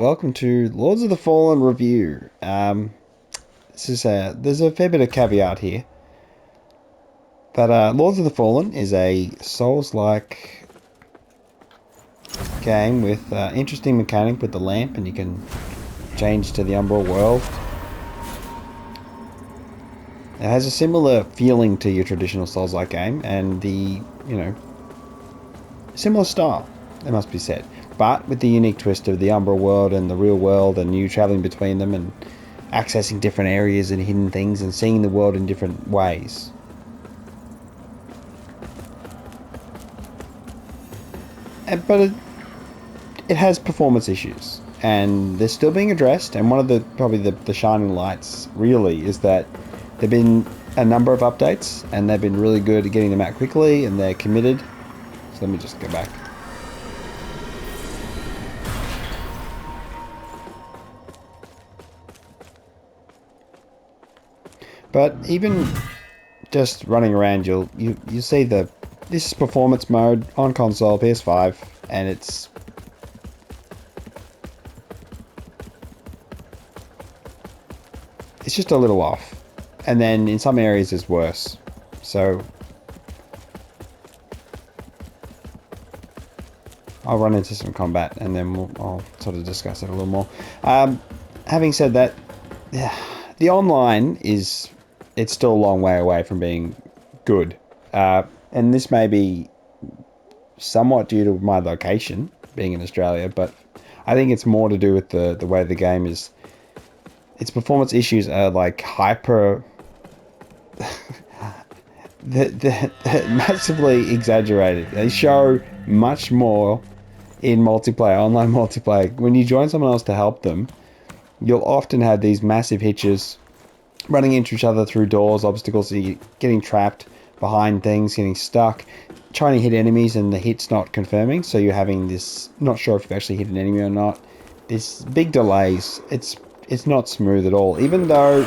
Welcome to Lords of the Fallen review. There's a fair bit of caveat here, but Lords of the Fallen is a Souls-like game with interesting mechanic with the lamp, and you can change to the Umbral world. It has a similar feeling to your traditional Souls-like game, and similar style, it must be said, but with the unique twist of the Umbral world and the real world, and you traveling between them and accessing different areas and hidden things and seeing the world in different ways. But it has performance issues, and they're still being addressed. And one of the shining lights really is that there've been a number of updates, and they've been really good at getting them out quickly, and they're committed. So let me just go back. But even just running around, you see this is performance mode on console PS5, and it's just a little off, and then in some areas it's worse. So I'll run into some combat, and then I'll sort of discuss it a little more. Having said that, the online it's still a long way away from being good. And this may be somewhat due to my location, being in Australia, but I think it's more to do with the way the game is. Its performance issues are like hyper... they're massively exaggerated. They show much more in multiplayer, online multiplayer. When you join someone else to help them, you'll often have these massive hitches running into each other through doors, obstacles, getting trapped behind things, getting stuck, trying to hit enemies, and the hit's not confirming, so you're having this, not sure if you've actually hit an enemy or not. This big delays. It's not smooth at all, even though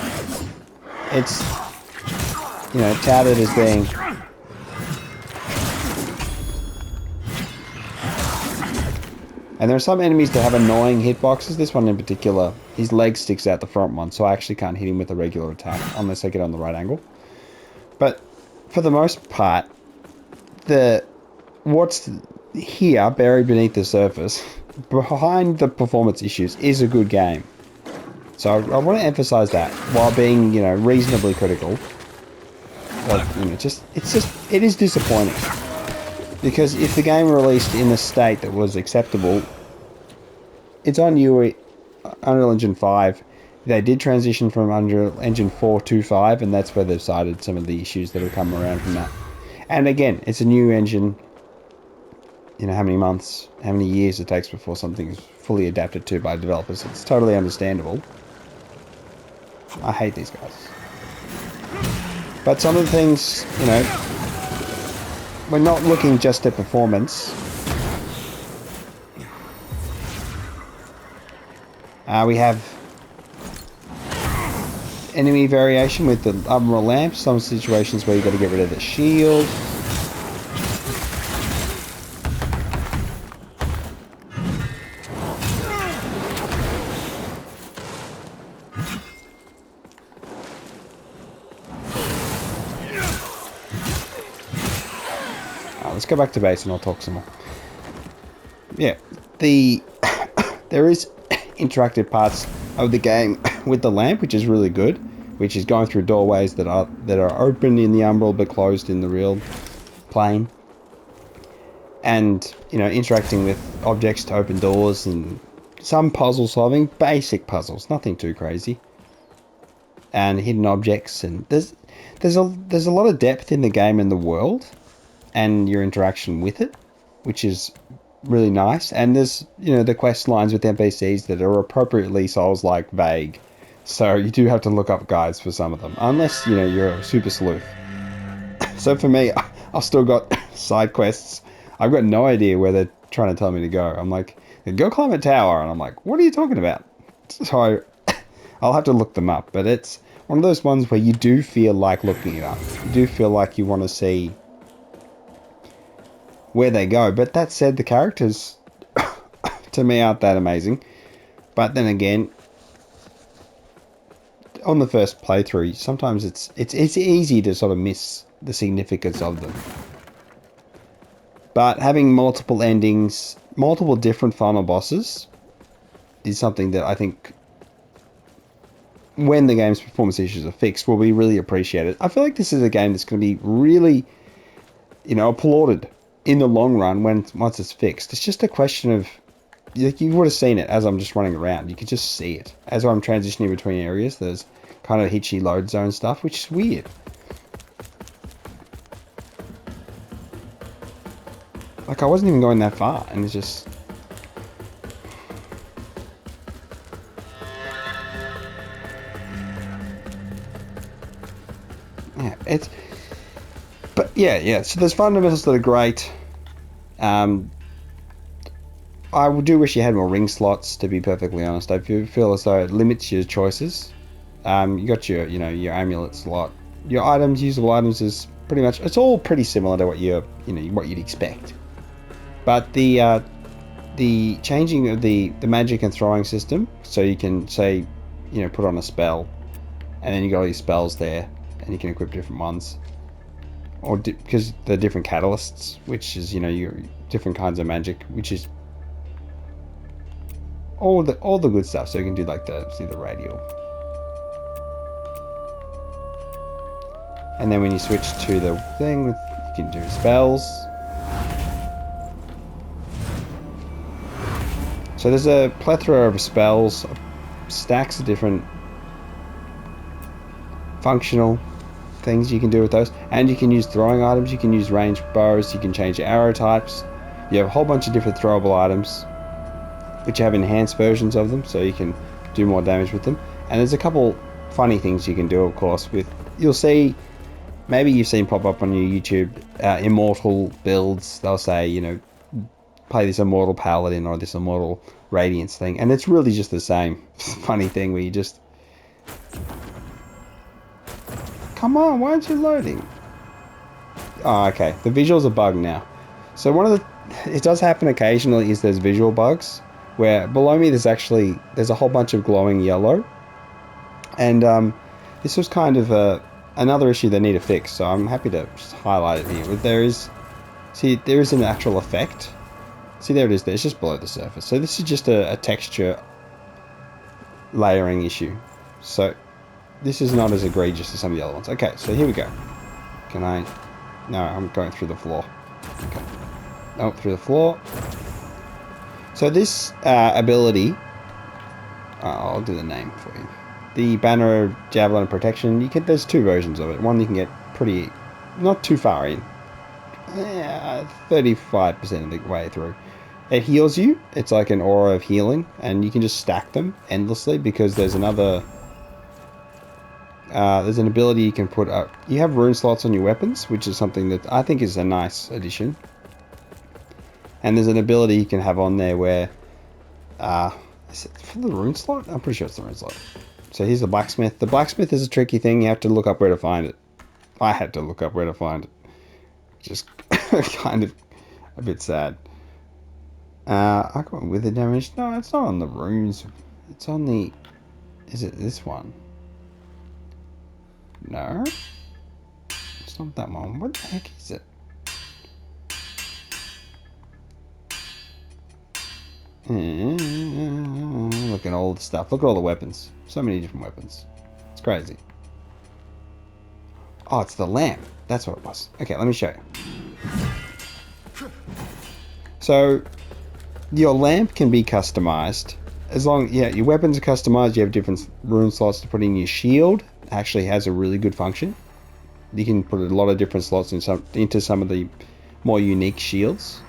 it's touted as being and there are some enemies that have annoying hitboxes. This one in particular, his leg sticks out the front one, so I actually can't hit him with a regular attack unless I get on the right angle. But for the most part, what's here buried beneath the surface, behind the performance issues, is a good game. So I want to emphasize that while being reasonably critical. But it is disappointing, because if the game released in a state that was acceptable, it's on Unreal Engine 5. They did transition from Unreal Engine 4 to 5, and that's where they've cited some of the issues that have come around from that. And again, it's a new engine. How many months, how many years it takes before something is fully adapted to by developers. It's totally understandable. I hate these guys. But some of the things, we're not looking just at performance. We have enemy variation with the Umbral lamp. Some situations where you've got to get rid of the shield. Let's go back to base and I'll talk some more. Yeah, there is interactive parts of the game with the lamp, which is really good, which is going through doorways that are open in the Umbral but closed in the real plane, and interacting with objects to open doors, and some puzzle solving, basic puzzles, nothing too crazy, and hidden objects, and there's a lot of depth in the game and the world and your interaction with it, which is really nice. And there's the quest lines with NPCs that are appropriately Souls-like vague, so you do have to look up guides for some of them, unless you're a super sleuth. So for me, I've still got side quests. I've got no idea where they're trying to tell me to go. I'm like, go climb a tower, and I'm like, what are you talking about? So I'll have to look them up, but it's one of those ones where you do feel like looking it up. You do feel like you want to see where they go. But that said, the characters to me aren't that amazing. But then again, on the first playthrough, sometimes it's easy to sort of miss the significance of them. But having multiple endings, multiple different final bosses, is something that I think, when the game's performance issues are fixed, will be really appreciated. I feel like this is a game that's going to be really, applauded in the long run once it's fixed. It's just a question of, like, you would have seen it as I'm just running around. You could just see it as I'm transitioning between areas. There's kind of hitchy load zone stuff, which is weird. Like, I wasn't even going that far, and it's just... Yeah, it's... But, yeah, so there's fundamentals that are great. I do wish you had more ring slots, to be perfectly honest. I feel as though it limits your choices. You got your, your amulet slot. Your items, usable items, is pretty much... It's all pretty similar to what what you'd expect. But the changing of the magic and throwing system, so you can say, put on a spell, and then you got all your spells there, and you can equip different ones, or because they're different catalysts, which is your different kinds of magic, which is all the good stuff. So you can do like the radial, and then when you switch to the thing, you can do spells. So there's a plethora of spells, stacks of different functional things you can do with those. And you can use throwing items, you can use ranged bows, you can change your arrow types. You have a whole bunch of different throwable items, which have enhanced versions of them, so you can do more damage with them. And there's a couple funny things you can do, of course, you'll see, maybe you've seen pop up on your YouTube, immortal builds. They'll say, play this immortal paladin or this immortal radiance thing, and it's really just the same funny thing where you just, come on, why aren't you loading? Oh, okay, the visuals are bugged now. So it does happen occasionally, is there's visual bugs where below me there's a whole bunch of glowing yellow, and this was kind of another issue they need to fix, so I'm happy to just highlight it here. There is an actual effect. See, there it is there. It's just below the surface. So this is just a texture layering issue. So this is not as egregious as some of the other ones. Okay, so here we go. Can I... No, I'm going through the floor. Okay. Oh, through the floor. So this ability... I'll do the name for you. The Banner, Javelin, Protection. There's two versions of it. One you can get pretty... Not too far in. 35% of the way through. It heals you. It's like an aura of healing, and you can just stack them endlessly because there's another... there's an ability you can put up. You have rune slots on your weapons, which is something that I think is a nice addition. And there's an ability you can have on there where... is it for the rune slot? I'm pretty sure it's the rune slot. So here's the blacksmith. The blacksmith is a tricky thing. You have to look up where to find it. I had to look up where to find it. Just kind of a bit sad. I got wither damage. No, it's not on the runes. It's on the... Is it this one? No. It's not that one. What the heck is it? Look at all the stuff. Look at all the weapons. So many different weapons. It's crazy. Oh, it's the lamp. That's what it was. Okay, let me show you. So, your lamp can be customized. As long, your weapons are customized. You have different rune slots to put in your shield. It actually has a really good function. You can put a lot of different slots into some of the more unique shields.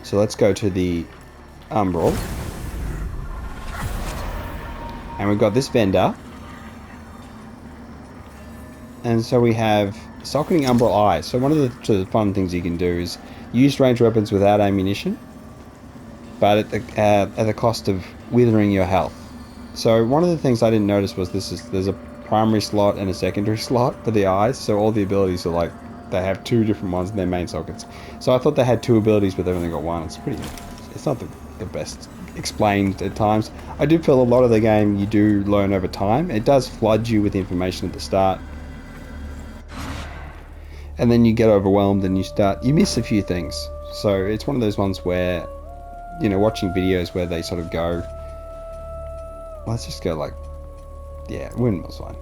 So let's go to the umbral. And we've got this vendor. And so we have socketing umbral eyes. So one of the fun things you can do is use ranged weapons without ammunition, but at the cost of withering your health. So one of the things I didn't notice was there's a primary slot and a secondary slot for the eyes. So all the abilities are like, they have two different ones in their main sockets. So I thought they had two abilities, but they've only got one. It's not the best explained at times. I do feel a lot of the game you do learn over time. It does flood you with information at the start, and then you get overwhelmed and you miss a few things. So it's one of those ones where, watching videos where they sort of go, let's just go like, yeah, windmill's fine.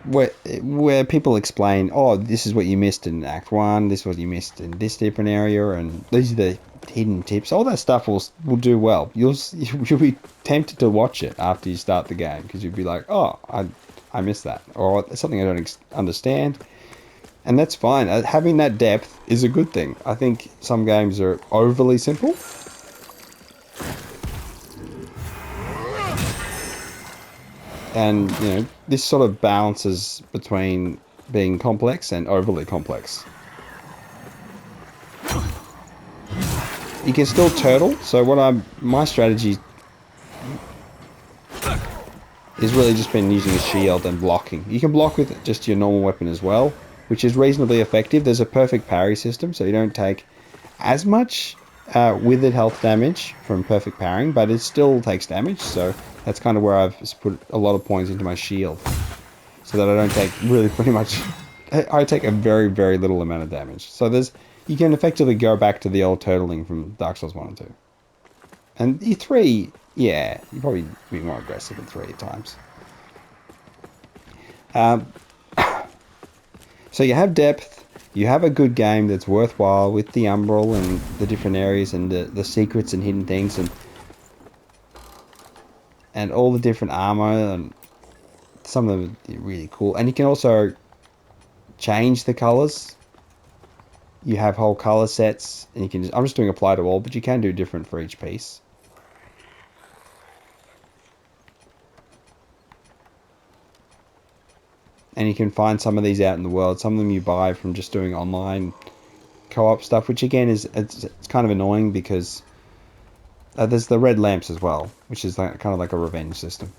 Where people explain, oh, this is what you missed in Act 1, this is what you missed in this different area, and these are the hidden tips. All that stuff will do well. You'll be tempted to watch it after you start the game, because you'll be like, oh, I missed that, or something I don't understand. And that's fine. Having that depth is a good thing. I think some games are overly simple. And, this sort of balances between being complex and overly complex. You can still turtle. So my strategy is really just been using a shield and blocking. You can block with just your normal weapon as well, which is reasonably effective. There's a perfect parry system, so you don't take as much withered health damage from perfect parrying, but it still takes damage, so that's kind of where I've put a lot of points into my shield, so that I don't take really pretty much... I take a very, very little amount of damage. So you can effectively go back to the old turtling from Dark Souls 1 and 2. And E3, yeah, you probably be more aggressive in 3 at times. So you have depth, you have a good game that's worthwhile with the umbral and the different areas and the secrets and hidden things and all the different armor, and some of them are really cool. And you can also change the colors. You have whole color sets, and you can I'm just doing apply to all, but you can do different for each piece. And you can find some of these out in the world. Some of them you buy from just doing online co-op stuff, which again it's kind of annoying, because there's the red lamps as well, which is kind of like a revenge system.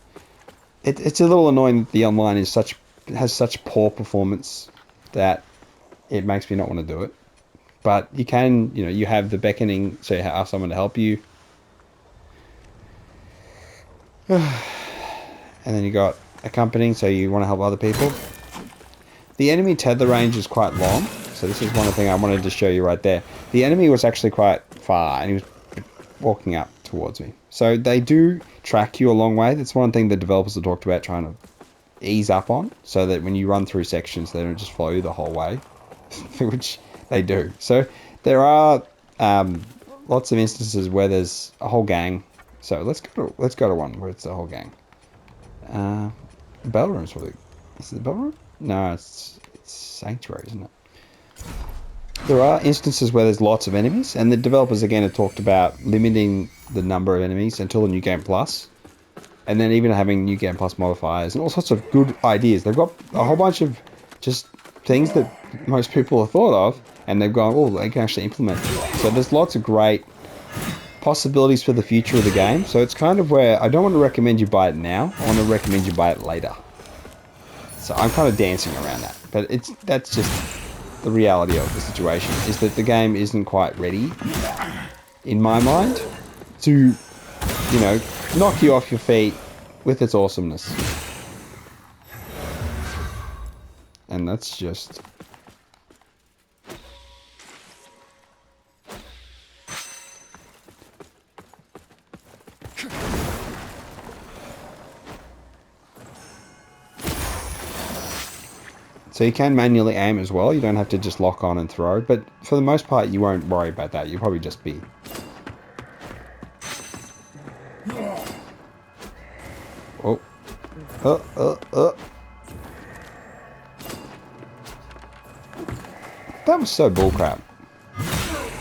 It's a little annoying that the online has such poor performance that it makes me not want to do it. But you can, you have the beckoning, so you have someone to help you. And then you got accompanying, so you want to help other people. The enemy tether range is quite long, so this is one thing I wanted to show you right there. The enemy was actually quite far, and he was walking up towards me. So they do track you a long way. That's one thing the developers have talked about trying to ease up on, so that when you run through sections, they don't just follow you the whole way, which they do. So there are lots of instances where there's a whole gang. So let's go to one where it's a whole gang. The bell room's probably... Is it the bell room? No, it's Sanctuary, isn't it? There are instances where there's lots of enemies, and the developers again have talked about limiting the number of enemies until the New Game Plus, and then even having New Game Plus modifiers and all sorts of good ideas. They've got a whole bunch of just things that most people have thought of, and they've gone, oh, they can actually implement it. So there's lots of great possibilities for the future of the game. So it's kind of where I don't want to recommend you buy it now. I want to recommend you buy it later. So I'm kind of dancing around that, but that's just the reality of the situation, is that the game isn't quite ready, in my mind, to, knock you off your feet with its awesomeness. And that's just... So you can manually aim as well. You don't have to just lock on and throw. But for the most part, you won't worry about that. You'll probably just be... Oh. That was so bullcrap.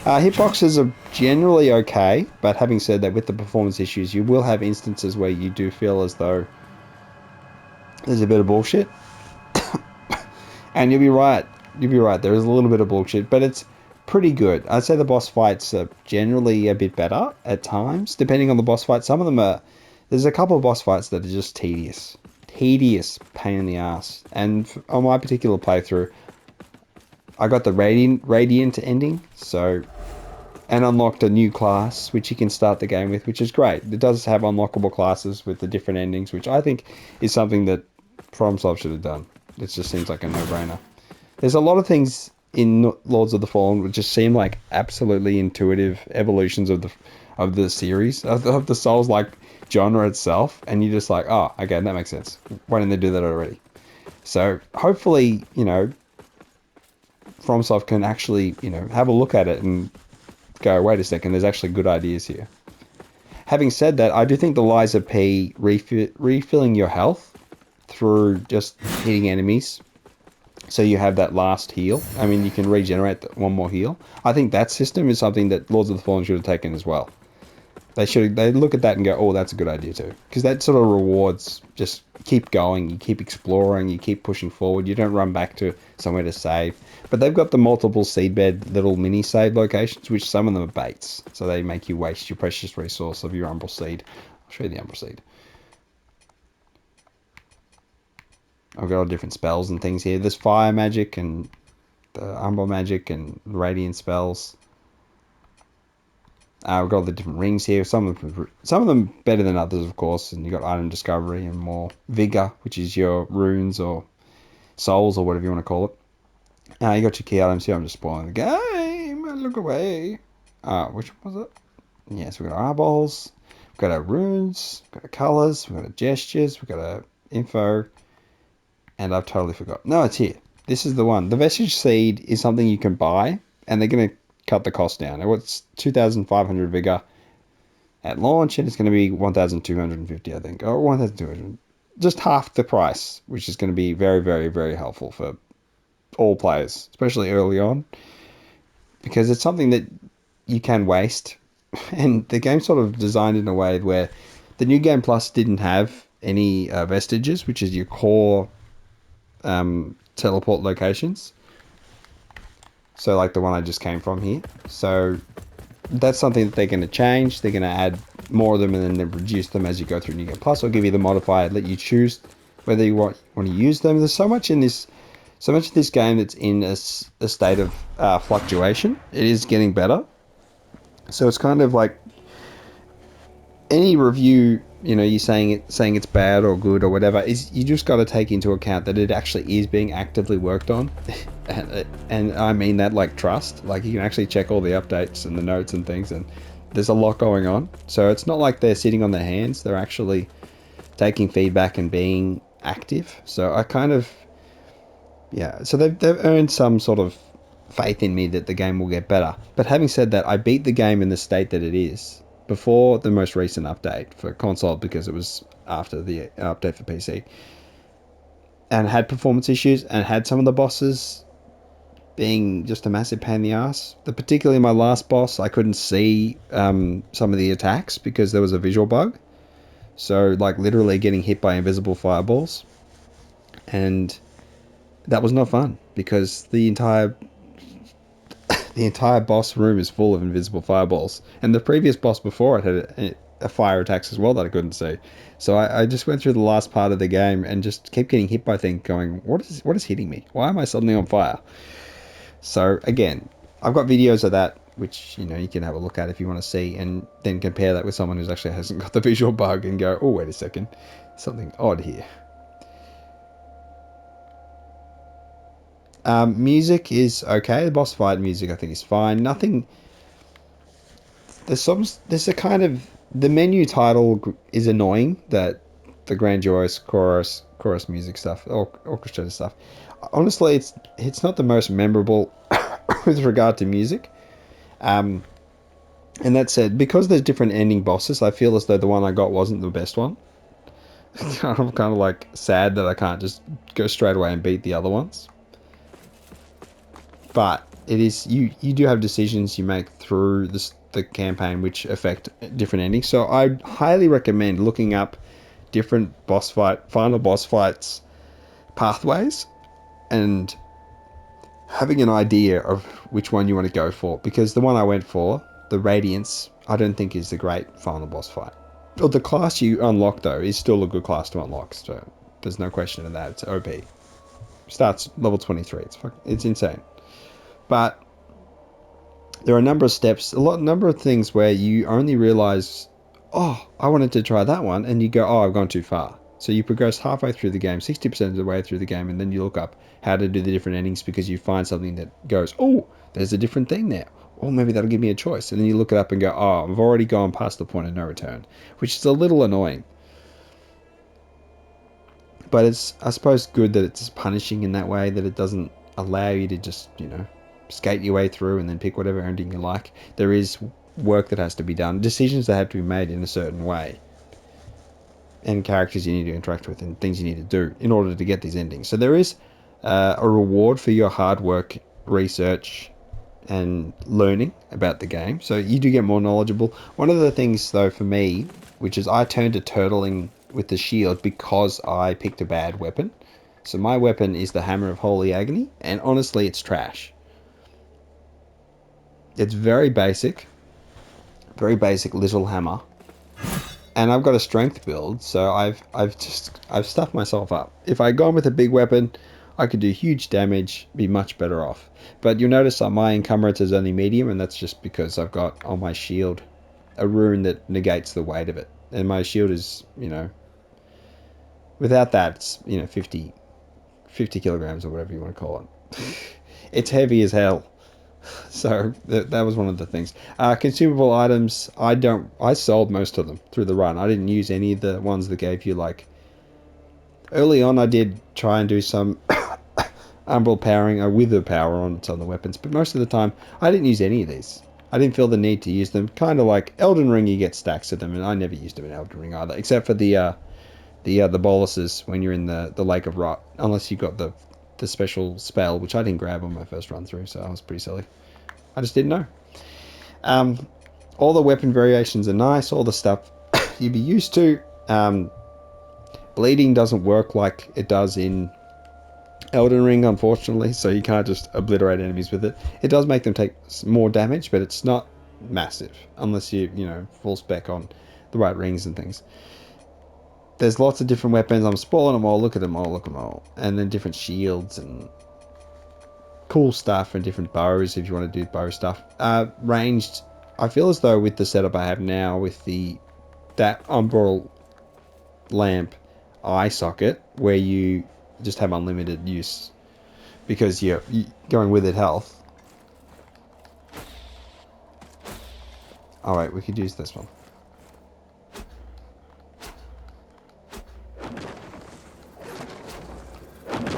Hitboxes are generally okay, but having said that, with the performance issues, you will have instances where you do feel as though there's a bit of bullshit. And you'll be right. There is a little bit of bullshit, but it's pretty good. I'd say the boss fights are generally a bit better at times, depending on the boss fight. Some of them are... There's a couple of boss fights that are just tedious. Tedious pain in the ass. And on my particular playthrough, I got the Radiant ending, so and unlocked a new class, which you can start the game with, which is great. It does have unlockable classes with the different endings, which I think is something that FromSoft should have done. It just seems like a no-brainer. There's a lot of things in Lords of the Fallen which just seem like absolutely intuitive evolutions of the series of the Souls like genre itself, and you're just like, oh, okay, that makes sense. Why didn't they do that already? So hopefully, FromSoft can actually, have a look at it and go, wait a second, there's actually good ideas here. Having said that, I do think the Lies of P refilling your health through just hitting enemies, so you have that last heal. I mean, you can regenerate one more heal. I think that system is something that Lords of the Fallen should have taken as well. They look at that and go, oh, that's a good idea too, because that sort of rewards just keep going, you keep exploring, you keep pushing forward, you don't run back to somewhere to save. But they've got the multiple seedbed little mini save locations, which some of them are baits, so they make you waste your precious resource of your umbral seed. I'll show you the umbral seed. I've got all different spells and things here. There's fire magic and the umbral magic and radiant spells. We've got all the different rings here. Some of them better than others, of course. And you got item discovery and more vigor, which is your runes or souls or whatever you want to call it. You got your key items here. I'm just spoiling the game. Look away. Which one was it? Yes, we've got our eyeballs. We've got our runes. We've got our colors. We've got our gestures. We've got our info. And I've totally forgot. No, it's here. This is the one. The vestige seed is something you can buy, and they're going to cut the cost down. It's 2,500 vigor at launch, and it's going to be 1,250, I think, or 1,200. Just half the price, which is going to be very, very, very helpful for all players, especially early on, because it's something that you can waste, and the game's sort of designed in a way where the New Game Plus didn't have any vestiges, which is your core teleport locations. So like the one I just came from here. So that's something that they're going to change. They're going to add more of them and then reduce them as you go through New Game Plus, or give you the modifier, let you choose whether you want to use them. There's so much in this game that's in a state of fluctuation. It is getting better. So it's kind of like any review, you're saying it's bad or good or whatever, is you just got to take into account that it actually is being actively worked on. and I mean that like trust. Like you can actually check all the updates and the notes and things, and there's a lot going on. So it's not like they're sitting on their hands. They're actually taking feedback and being active. So I kind of, yeah. So they've earned some sort of faith in me that the game will get better. But having said that, I beat the game in the state that it is before the most recent update for console, because it was after the update for PC, and had performance issues and had some of the bosses being just a massive pain in the ass. Particularly my last boss, I couldn't see some of the attacks because there was a visual bug. So like literally getting hit by invisible fireballs, and that was not fun because the entire boss room is full of invisible fireballs, and the previous boss before it had a fire attacks as well that I couldn't see. So I just went through the last part of the game and just kept getting hit by things, going, what is hitting me? Why am I suddenly on fire? So again, I've got videos of that, which you can have a look at if you want to see, and then compare that with someone who actually hasn't got the visual bug and go, oh wait a second, something odd here. Music is okay. The boss fight music I think is fine. Nothing. There's a kind of, the menu title is annoying, that the grandiose chorus music stuff, or orchestrated stuff. Honestly, it's not the most memorable with regard to music. And that said, because there's different ending bosses, I feel as though the one I got wasn't the best one. I'm kind of like sad that I can't just go straight away and beat the other ones. But it is, you do have decisions you make through the campaign which affect different endings. So I highly recommend looking up different final boss fights pathways, and having an idea of which one you want to go for, because the one I went for, the Radiance, I don't think is the great final boss fight. Well, the class you unlock though is still a good class to unlock, so there's no question in that. It's OP. Starts level 23. It's insane. But there are a number of steps, number of things where you only realize, oh, I wanted to try that one, and you go, oh, I've gone too far. So you progress halfway through the game, 60% of the way through the game, and then you look up how to do the different endings because you find something that goes, oh, there's a different thing there. Or maybe that'll give me a choice. And then you look it up and go, oh, I've already gone past the point of no return, which is a little annoying. But it's, I suppose, good that it's punishing in that way, that it doesn't allow you to just, skate your way through and then pick whatever ending you like. There is work that has to be done, decisions that have to be made in a certain way, and characters you need to interact with and things you need to do in order to get these endings. So there is a reward for your hard work, research, and learning about the game. So you do get more knowledgeable. One of the things, though, for me, which is I turned to turtling with the shield because I picked a bad weapon. So my weapon is the Hammer of Holy Agony, and honestly, it's trash. It's very basic little hammer, and I've got a strength build, so I've stuffed myself up. If I'd gone with a big weapon, I could do huge damage, be much better off. But you'll notice that my encumbrance is only medium, and that's just because I've got on my shield a rune that negates the weight of it, and my shield is, without that, it's 50 kilograms or whatever you want to call it. It's heavy as hell. So that was one of the things. Consumable items, I sold most of them through the run. I didn't use any of the ones that gave you, like, early on I did try and do some umbral powering or wither power on some of the weapons, but most of the time I didn't use any of these. I didn't feel the need to use them. Kind of like Elden Ring, you get stacks of them, and I never used them in Elden Ring either, except for the boluses when you're in the Lake of Rot, unless you got the special spell, which I didn't grab on my first run through, so I was pretty silly. I just didn't know. All the weapon variations are nice, all the stuff you'd be used to. Bleeding doesn't work like it does in Elden Ring, unfortunately, so you can't just obliterate enemies with it. It does make them take more damage, but it's not massive, unless you full spec on the right rings and things. There's lots of different weapons. I'm spoiling them all. Look at them all. And then different shields and cool stuff and different bows if you want to do bow stuff. Ranged, I feel as though with the setup I have now with that umbral lamp eye socket where you just have unlimited use because you're going with it health. Alright, we could use this one.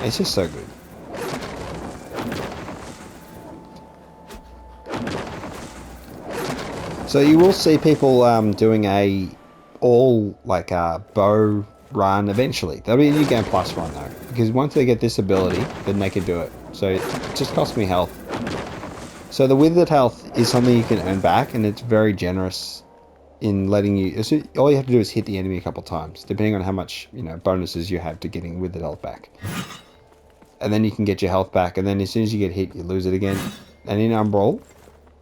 It's just so good. So you will see people doing a bow run eventually. That'll be a new game plus run though, because once they get this ability, then they can do it. So it just costs me health. So the withered health is something you can earn back, and it's very generous in letting you. All you have to do is hit the enemy a couple times, depending on how much bonuses you have to getting withered health back. And then you can get your health back, and then as soon as you get hit, you lose it again. And in Umbral,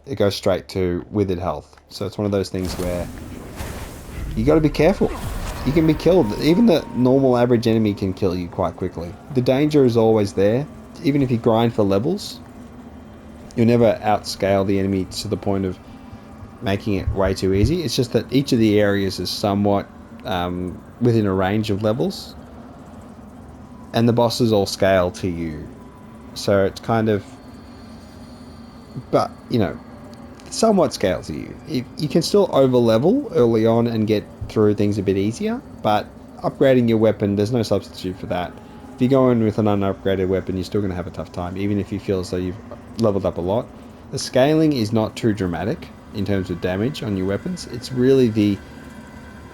it goes straight to withered health. So it's one of those things where you got to be careful. You can be killed. Even the normal average enemy can kill you quite quickly. The danger is always there. Even if you grind for levels, you'll never outscale the enemy to the point of making it way too easy. It's just that each of the areas is somewhat within a range of levels, and the bosses all scale to you. So it's kind of, but somewhat scale to you. You can still over level early on and get through things a bit easier, but upgrading your weapon, there's no substitute for that. If you go in with an unupgraded weapon, you're still going to have a tough time, even if you feel as though you've leveled up a lot. The scaling is not too dramatic in terms of damage on your weapons. It's really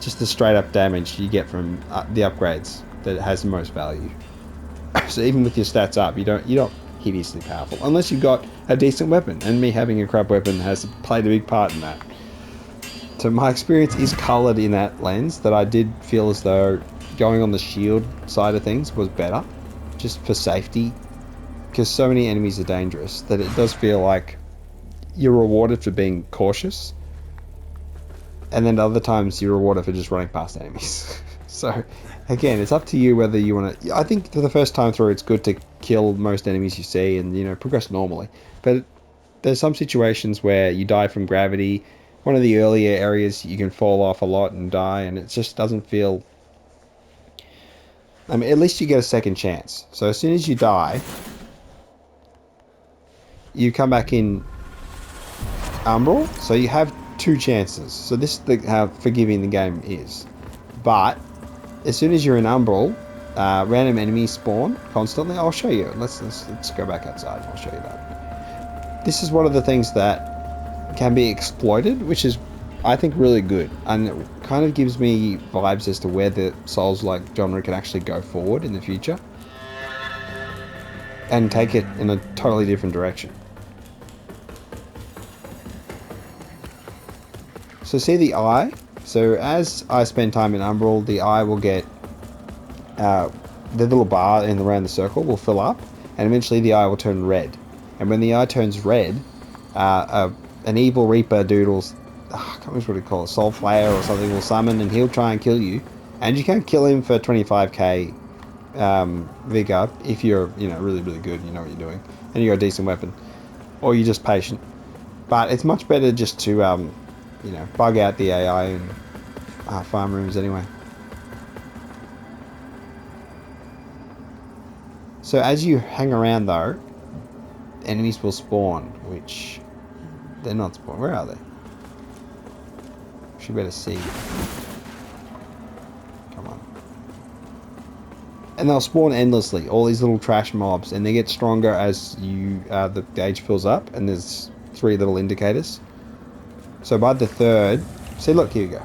just the straight up damage you get from the upgrades that has the most value. So even with your stats up, you don't hideously powerful unless you've got a decent weapon, and me having a crap weapon has played a big part in that. So my experience is coloured in that lens, that I did feel as though going on the shield side of things was better, just for safety, because so many enemies are dangerous that it does feel like you're rewarded for being cautious, and then other times you're rewarded for just running past enemies. So again, it's up to you whether you want to. I think for the first time through, it's good to kill most enemies you see and progress normally. But there's some situations where you die from gravity. One of the earlier areas you can fall off a lot and die, and it just doesn't feel. I mean, at least you get a second chance. So as soon as you die, you come back in Umbral, so you have two chances. So this is how forgiving the game is. But as soon as you're in Umbral, random enemies spawn constantly. I'll show you. Let's go back outside. I'll show you that. This is one of the things that can be exploited, which is, I think, really good, and it kind of gives me vibes as to where the Souls-like genre can actually go forward in the future and take it in a totally different direction. So see the eye? So as I spend time in Umbral, the eye will get, the little bar around the circle will fill up, and eventually the eye will turn red. And when the eye turns red, an evil Reaper doodles, I can't remember what he calls it, Soul Flayer or something, will summon, and he'll try and kill you. And you can kill him for 25k vigor if you're, really, really good, you know what you're doing, and you got a decent weapon, or you're just patient. But it's much better just to, bug out the AI and farm rooms anyway. So as you hang around though, enemies will spawn, which they're not spawn. Where are they? Should better see. Come on. And they'll spawn endlessly, all these little trash mobs, and they get stronger as the gauge fills up, and there's 3 little indicators. So by the third, see, look, here you go.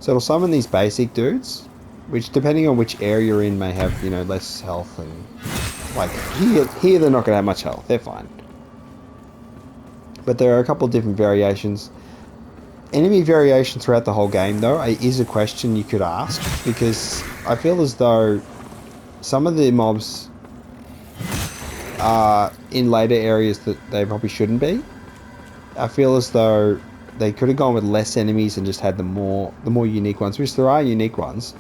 So it'll summon these basic dudes, which depending on which area you're in may have, less health, and like here they're not going to have much health, they're fine. But there are a couple of different variations. Enemy variation throughout the whole game, though, is a question you could ask, because I feel as though some of the mobs are in later areas that they probably shouldn't be. I feel as though they could have gone with less enemies and just had the more unique ones, which there are unique ones.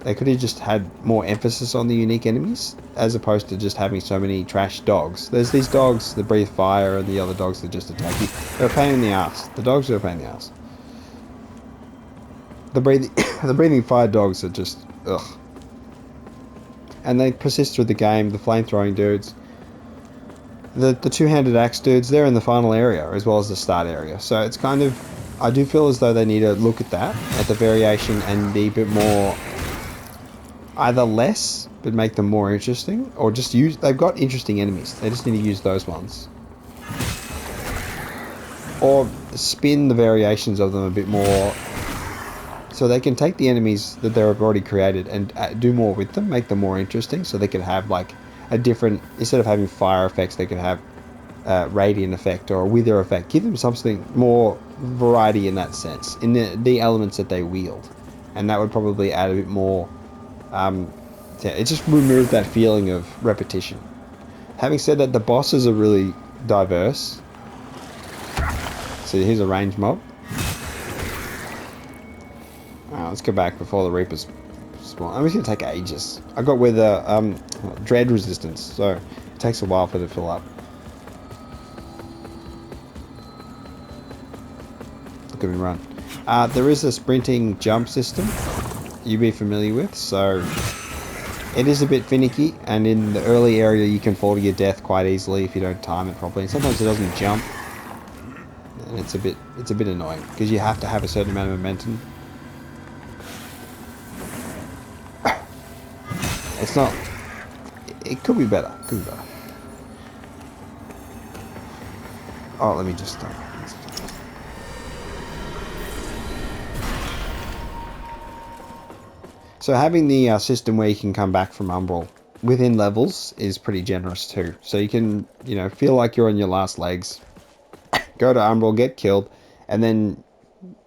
They could have just had more emphasis on the unique enemies, as opposed to just having so many trash dogs. There's these dogs that breathe fire, and the other dogs that just attack you. They're a pain in the ass. The dogs are a pain in the ass. The breathing fire dogs are just ugh. And they persist through the game. The flame-throwing dudes. The two-handed axe dudes, they're in the final area as well as the start area. So it's kind of, I do feel as though they need to look at that, at the variation, and be a bit more, either less, but make them more interesting, or just use, they've got interesting enemies. They just need to use those ones. Or spin the variations of them a bit more, so they can take the enemies that they've already created and do more with them, make them more interesting, so they can have like a different, instead of having fire effects, they could have radiant effect or a wither effect. Give them something more variety in that sense, in the elements that they wield, and that would probably add a bit more. It just removed that feeling of repetition. Having said that, the bosses are really diverse. So here's a range mob. Let's go back before the Reapers spawn. I'm just going to take ages. I got with dread resistance, so it takes a while for it to fill up. Look at me run. There is a sprinting jump system you'll be familiar with, so it is a bit finicky, and in the early area you can fall to your death quite easily if you don't time it properly. And sometimes it doesn't jump, and it's a bit annoying because you have to have a certain amount of momentum. It's not. It could be better. Could be better. Oh, let me just. So having the system where you can come back from Umbral within levels is pretty generous too. So you can, feel like you're on your last legs, go to Umbral, get killed, and then,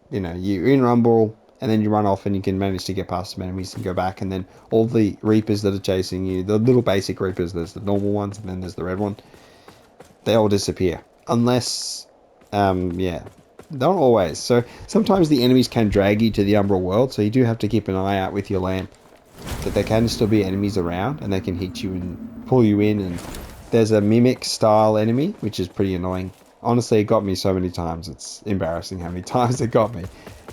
you're in Umbral, and then you run off and you can manage to get past some enemies and go back, and then all the Reapers that are chasing you, the little basic Reapers, there's the normal ones and then there's the red one, they all disappear. Unless, not always. So sometimes the enemies can drag you to the Umbral world, so you do have to keep an eye out with your lamp that there can still be enemies around and they can hit you and pull you in, and There's a mimic style enemy, which is pretty annoying. Honestly, it got me so many times. It's embarrassing how many times it got me.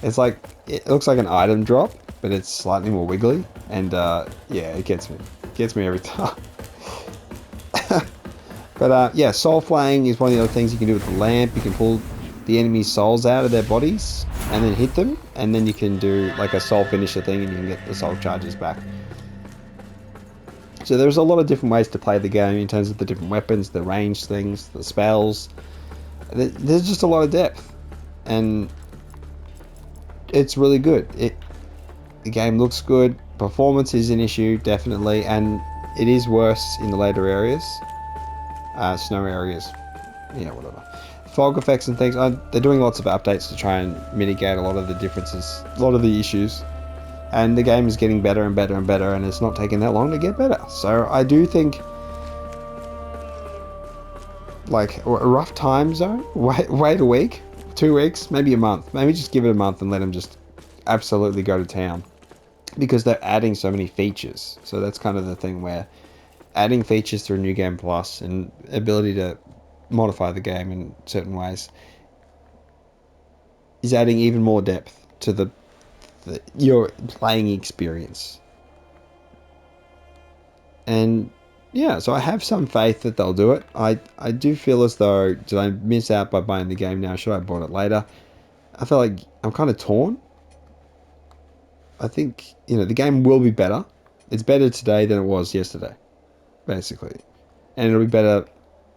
It's like, it looks like an item drop, but it's slightly more wiggly. And yeah, it gets me. Gets me every time. But yeah, soul flaying is one of the other things you can do with the lamp. You can pull the enemy's souls out of their bodies and then hit them. And then you can do like a soul finisher thing and you can get the soul charges back. So there's a lot of different ways to play the game in terms of the different weapons, the range things, the spells. There's just a lot of depth. And it's really good. The game looks good. Performance is an issue, definitely. And it is worse in the later areas. Snow areas, yeah, whatever. Fog effects and things, they're doing lots of updates to try and mitigate a lot of the differences, a lot of the issues. And the game is getting better and better and better, and it's not taking that long to get better. So I do think, like, a rough time zone, wait a week, 2 weeks, maybe a month. Maybe just give it a month and let them just absolutely go to town. Because they're adding so many features. So that's kind of the thing where adding features through New Game Plus and ability to modify the game in certain ways is adding even more depth to your playing experience. And yeah, so I have some faith that they'll do it. I do feel as though, did I miss out by buying the game now? Should I have bought it later? I feel like I'm kind of torn. I think, the game will be better. It's better today than it was yesterday, basically. And it'll be better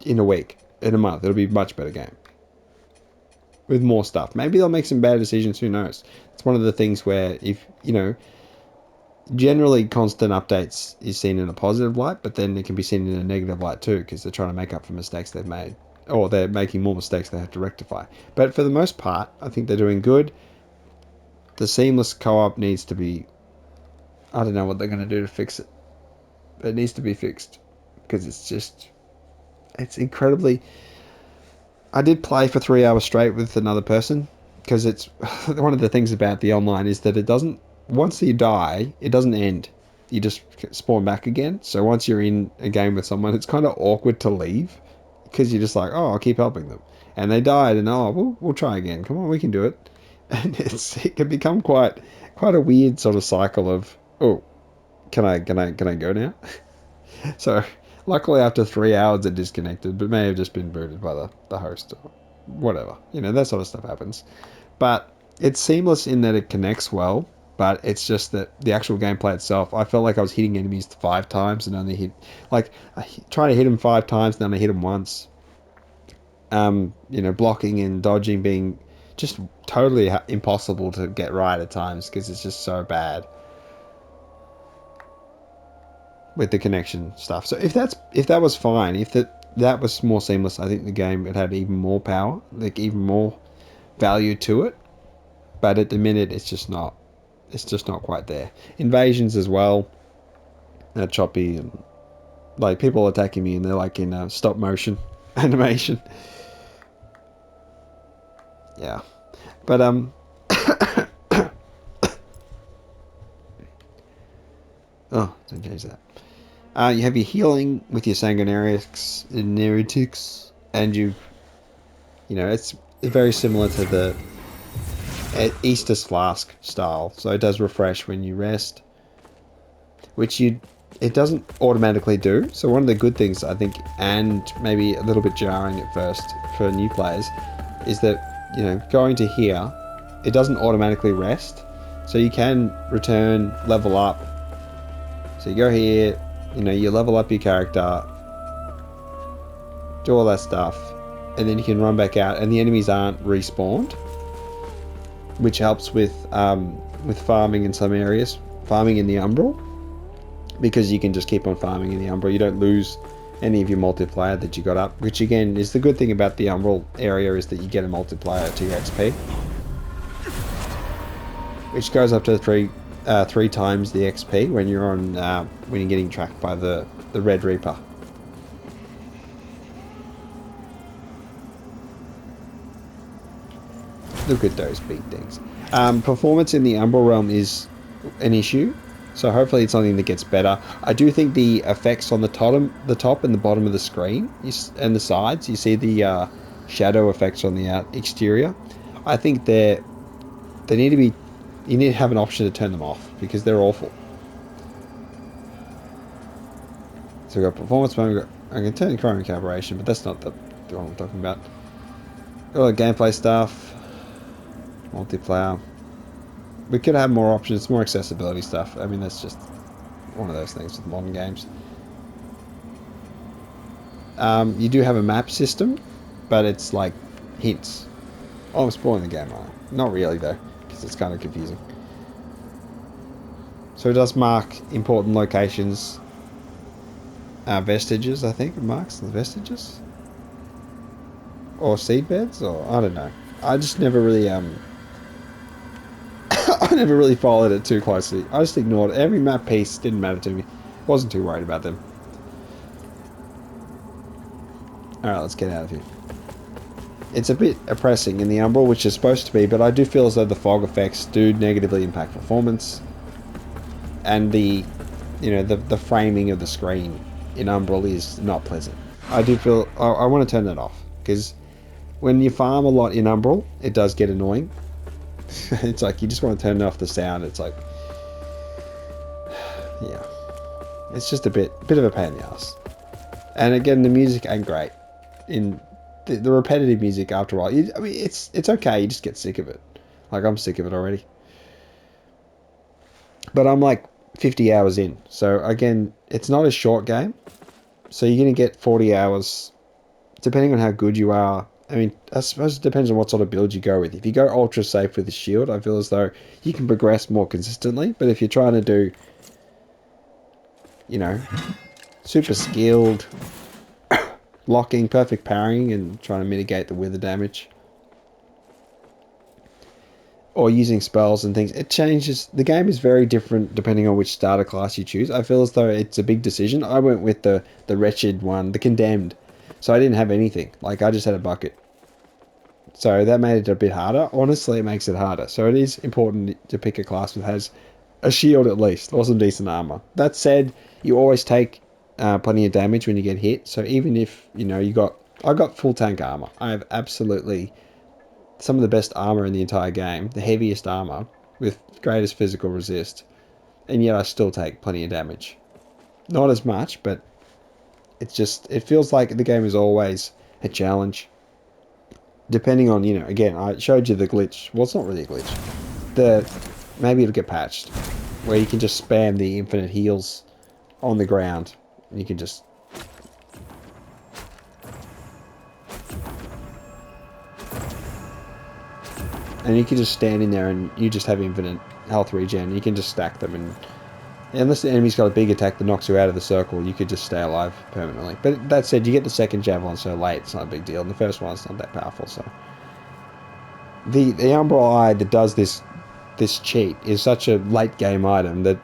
in a week, in a month. It'll be a much better game. With more stuff. Maybe they'll make some bad decisions, who knows? It's one of the things where if, generally constant updates is seen in a positive light, but then it can be seen in a negative light too, because they're trying to make up for mistakes they've made. Or they're making more mistakes they have to rectify. But for the most part, I think they're doing good. The seamless co-op needs to be... I don't know what they're going to do to fix it. But it needs to be fixed. Because it's incredibly... I did play for 3 hours straight with another person, because it's one of the things about the online is that it doesn't, once you die, it doesn't end. You just spawn back again. So once you're in a game with someone, it's kind of awkward to leave, because you're just like, oh, I'll keep helping them. And they died, and oh, we'll try again. Come on, we can do it. And it can become quite a weird sort of cycle of, oh, can I go now? So luckily after 3 hours it disconnected, but may have just been booted by the host or whatever. That sort of stuff happens. But it's seamless in that it connects well, but it's just that the actual gameplay itself, I felt like I was hitting enemies 5 times and only hit, like, I try to hit them 5 times and then I hit them once. Blocking and dodging being just totally impossible to get right at times because it's just so bad with the connection stuff. So if that was fine, if that was more seamless, I think the game had even more power, like even more value to it. But at the minute, it's just not quite there. Invasions as well, they're choppy and like people attacking me and they're like in stop motion animation. Yeah, but oh, don't change that. You have your healing with your sanguinarix, and it's very similar to the Easter's Flask style. So it does refresh when you rest, which it doesn't automatically do. So one of the good things, I think, and maybe a little bit jarring at first for new players, is that, going to here, it doesn't automatically rest. So you can return, level up. So you go here, you level up your character, do all that stuff, and then you can run back out, and the enemies aren't respawned, which helps with farming in some areas, farming in the Umbral, because you can just keep on farming in the Umbral. You don't lose any of your multiplier that you got up, which again is the good thing about the Umbral area, is that you get a multiplier to your XP, which goes up to three times the XP when you're on when you're getting tracked by the Red Reaper. Look at those big things. Performance in the Umbral realm is an issue. So hopefully it's something that gets better. I do think the effects on the top and the bottom of the screen and the sides, you see the shadow effects on the exterior. I think they need to be. You need to have an option to turn them off because they're awful. So we've got performance mode. I can turn chroma calibration, but that's not the one I'm talking about. Got a lot of gameplay stuff, multiplayer. We could have more options, more accessibility stuff. I mean, that's just one of those things with modern games. You do have a map system, but it's like hints. Oh, I'm spoiling the game, aren't I? Not really though, because it's kind of confusing. So it does mark important locations, vestiges. I think it marks the vestiges or seedbeds, or I don't know. I just never really I never really followed it too closely. I just ignored it. Every map piece didn't matter to me. Wasn't too worried about them. Alright, let's get out of here. It's a bit oppressing in the Umbral, which is supposed to be, but I do feel as though the fog effects do negatively impact performance. And the framing of the screen in Umbral is not pleasant. I do feel... I want to turn that off, because when you farm a lot in Umbral, it does get annoying. It's like, you just want to turn off the sound. It's like... Yeah. It's just a bit of a pain in the ass. And again, the music ain't great. In the repetitive music, after a while, I mean, it's okay. You just get sick of it. Like, I'm sick of it already. But I'm like 50 hours in. So again, it's not a short game. So you're going to get 40 hours, depending on how good you are. I mean, I suppose it depends on what sort of build you go with. If you go ultra safe with the shield, I feel as though you can progress more consistently. But if you're trying to do, super skilled, locking, perfect parrying, and trying to mitigate the wither damage, or using spells and things, it changes. The game is very different depending on which starter class you choose. I feel as though it's a big decision. I went with the wretched one, the condemned. So I didn't have anything. Like, I just had a bucket. So that made it a bit harder. Honestly, it makes it harder. So it is important to pick a class that has a shield at least, or some decent armor. That said, you always take plenty of damage when you get hit. So even if, I got full tank armor. I have absolutely some of the best armor in the entire game, the heaviest armor with greatest physical resist, and yet I still take plenty of damage. Not as much, but it feels like the game is always a challenge. Depending on, again, I showed you the glitch. Well, it's not really a glitch. Maybe it'll get patched, where you can just spam the infinite heals on the ground. And you can just... And you can just stand in there and you just have infinite health regen. You can just stack them, and unless the enemy's got a big attack that knocks you out of the circle, you could just stay alive permanently. But that said, you get the second javelin so late, it's not a big deal. And the first one's not that powerful, so... The Umbral Eye that does this cheat is such a late game item that,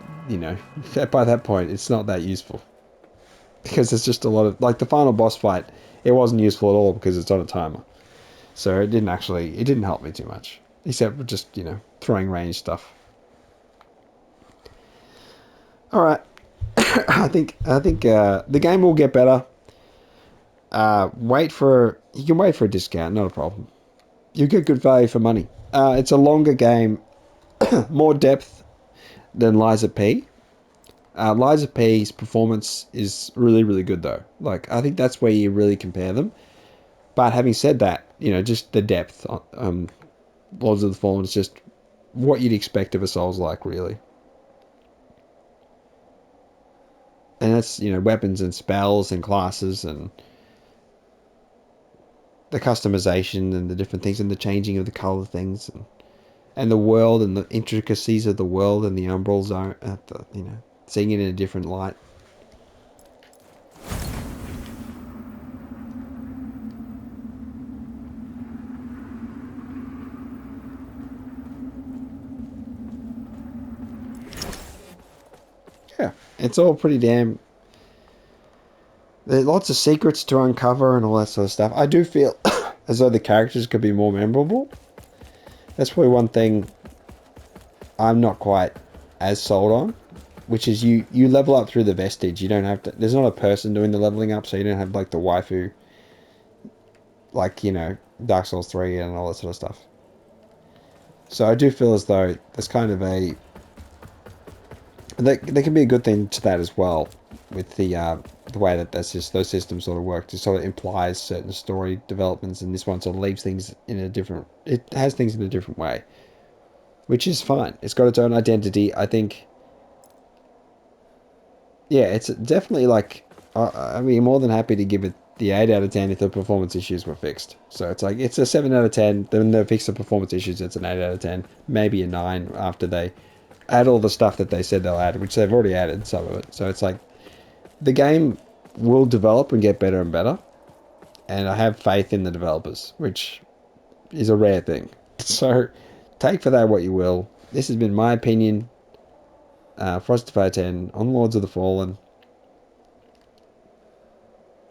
by that point, it's not that useful. Because there's just a lot of... Like, the final boss fight, it wasn't useful at all because it's on a timer. So it didn't help me too much. Except for just, throwing range stuff. Alright. I think the game will get better. You can wait for a discount, not a problem. You get good value for money. It's a longer game, more depth than Liza P. Liza P's performance is really, really good though. Like, I think that's where you really compare them. But having said that, just the depth. Lords of the Fallen is just what you'd expect of a Souls-like, really. And that's, weapons and spells and classes and the customization and the different things and the changing of the color things and the world and the intricacies of the world and the Umbral Zone, seeing it in a different light. Yeah, it's all pretty damn... There's lots of secrets to uncover and all that sort of stuff. I do feel as though the characters could be more memorable. That's probably one thing I'm not quite as sold on. which is you level up through the vestige. You don't have to. There's not a person doing the leveling up, so you don't have like the waifu, like Dark Souls 3 and all that sort of stuff. So I do feel as though there's kind of a there can be a good thing to that as well, with the way that those systems sort of work. It sort of implies certain story developments, and this one sort of leaves things in a different. It has things in a different way, which is fine. It's got its own identity. I think. Yeah, it's definitely like I'd be more than happy to give it the 8 out of 10 if the performance issues were fixed. So it's like it's a 7 out of 10. Then they fix the performance issues. It's an 8 out of 10, maybe a 9 after they add all the stuff that they said they'll add, which they've already added some of it. So it's like the game will develop and get better and better, and I have faith in the developers, which is a rare thing. So take for that what you will. This has been my opinion. Frostify 10 on Lords of the Fallen.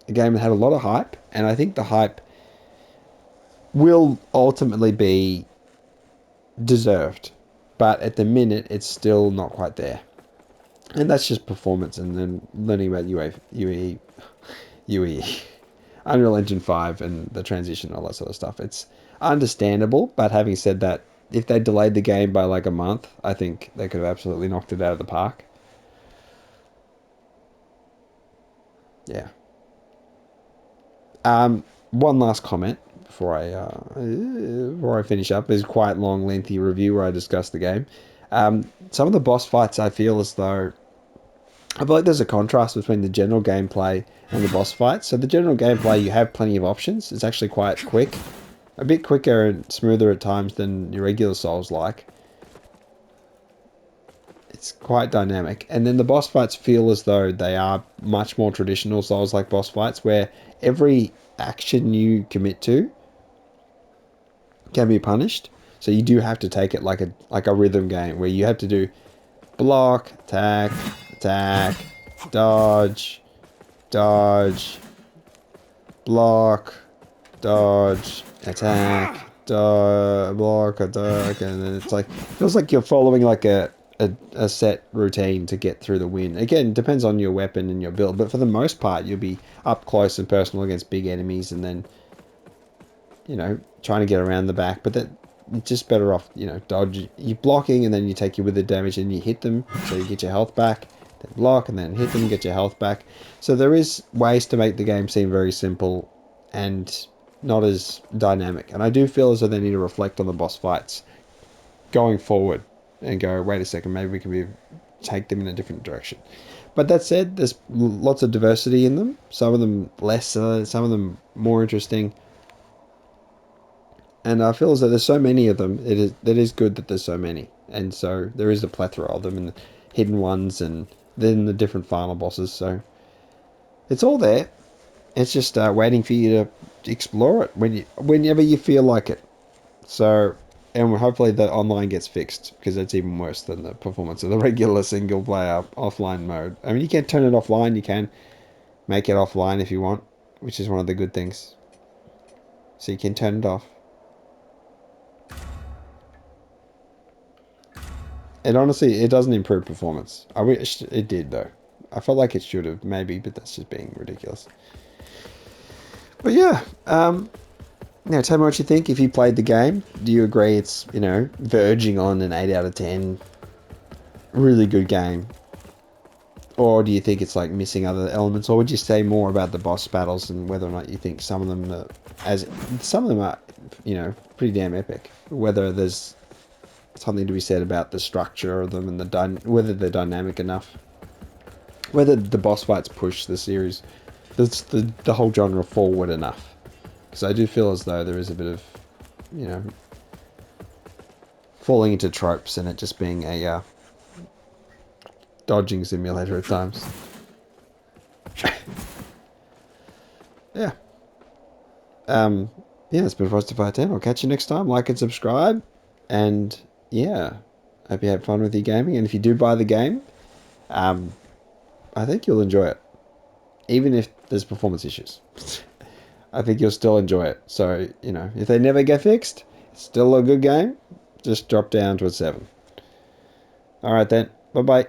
A game that had a lot of hype, and I think the hype will ultimately be deserved. But at the minute, it's still not quite there. And that's just performance and then learning about UE, Unreal Engine 5 and the transition and all that sort of stuff. It's understandable, but having said that, if they delayed the game by like a month, I think they could have absolutely knocked it out of the park. Yeah. One last comment before I finish up. There's quite a long, lengthy review where I discuss the game. Some of the boss fights, I feel like there's a contrast between the general gameplay and the boss fights. So the general gameplay, you have plenty of options. It's actually quite quick, a bit quicker and smoother at times than your regular Souls-like. It's quite dynamic. And then the boss fights feel as though they are much more traditional Souls-like boss fights, where every action you commit to can be punished. So you do have to take it like a rhythm game, where you have to do block, attack, attack, dodge, dodge, block, dodge, attack, block, attack, and then it's like feels like you're following like a set routine to get through the win. Again, it depends on your weapon and your build, but for the most part, you'll be up close and personal against big enemies, and then trying to get around the back. But that you're just better off, dodge. You're blocking, and then you take your withered damage, and you hit them, so you get your health back. Then block, and then hit them, get your health back. So there is ways to make the game seem very simple and not as dynamic. And I do feel as though they need to reflect on the boss fights going forward and go, wait a second, maybe we can take them in a different direction. But that said, there's lots of diversity in them. Some of them less, some of them more interesting. And I feel as though there's so many of them. It is good that there's so many, and so there is a plethora of them, and the hidden ones, and then the different final bosses. So it's all there. It's just waiting for you to explore it whenever you feel like it. So, and hopefully the online gets fixed, because that's even worse than the performance of the regular single player offline mode. I mean, you can turn it offline. You can make it offline if you want, which is one of the good things. So you can turn it off. And honestly, it doesn't improve performance. I wish it did, though. I felt like it should have, maybe, but that's just being ridiculous. But yeah, tell me what you think. If you played the game, do you agree it's, verging on an 8 out of 10? Really good game. Or do you think it's like missing other elements? Or would you say more about the boss battles and whether or not you think some of them are, pretty damn epic. Whether there's something to be said about the structure of them and whether they're dynamic enough, whether the boss fights push the series, the whole genre forward enough. Because I do feel as though there is a bit of, falling into tropes and it just being a dodging simulator at times. Yeah. It's been Frostify 10. I'll catch you next time. Like and subscribe. And yeah, hope you had fun with your gaming. And if you do buy the game, I think you'll enjoy it, even if there's performance issues. I think you'll still enjoy it. So if they never get fixed, it's still a good game. Just drop down to a 7. All right then. Bye bye.